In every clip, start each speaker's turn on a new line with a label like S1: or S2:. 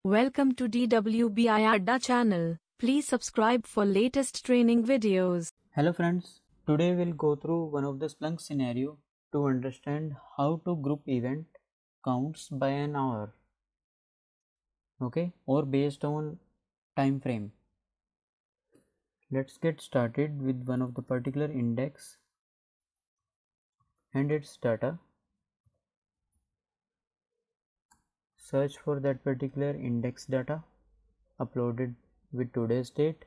S1: Welcome to DWBI Adda channel. Please subscribe for latest training videos.
S2: Hello friends, today we'll go through one of the Splunk scenario to understand how to group event counts by an hour, okay, or based on time frame. Let's get started with one of the particular index and its data. Search for that particular index data uploaded with today's date,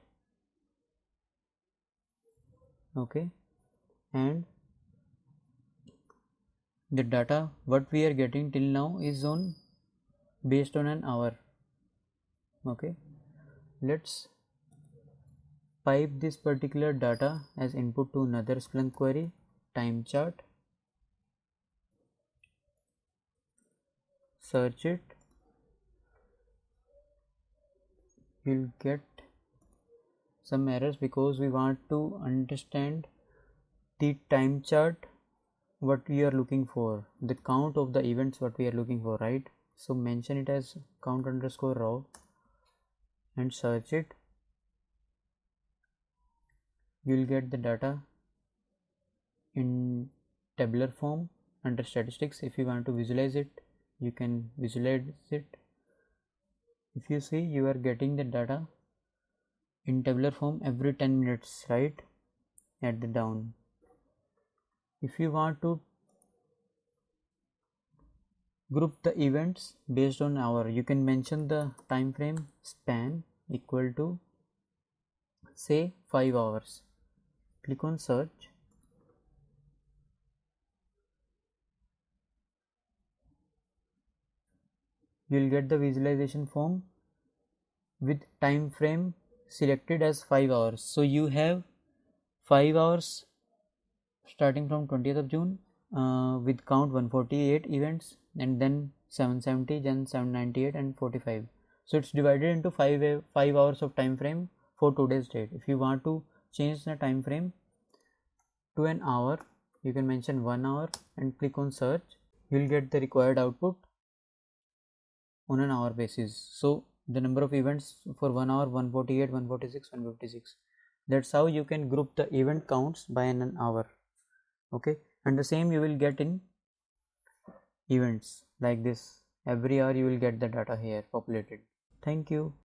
S2: okay, and the data what we are getting till now is on based on an hour, okay. Let's pipe this particular data as input to another Splunk query, time chart, search it, you'll get some errors because we want to understand the time chart what we are looking for, the count of the events what we are looking for, right? So mention it as count underscore raw and search it. You'll get the data in tabular form under statistics. If you want to visualize it, you can visualize it. If you see, you are getting the data in tabular form every 10 minutes, right, at the down. If you want to group the events based on hour, you can mention the time frame span equal to say 5 hours. Click on search. You'll get the visualization form with time frame selected as 5 hours. So you have 5 hours starting from 20th of June with count 148 events, and then 770, then 798 and 45. So it's divided into 5 hours of time frame for today's date. If you want to change the time frame to an hour, you can mention 1 hour and click on search. You'll get the required output on an hour basis. So the number of events for 1 hour, 148, 146, 156. That's how you can group the event counts by an hour, okay. And the same you will get in events like this. Every hour you will get the data here populated. Thank you.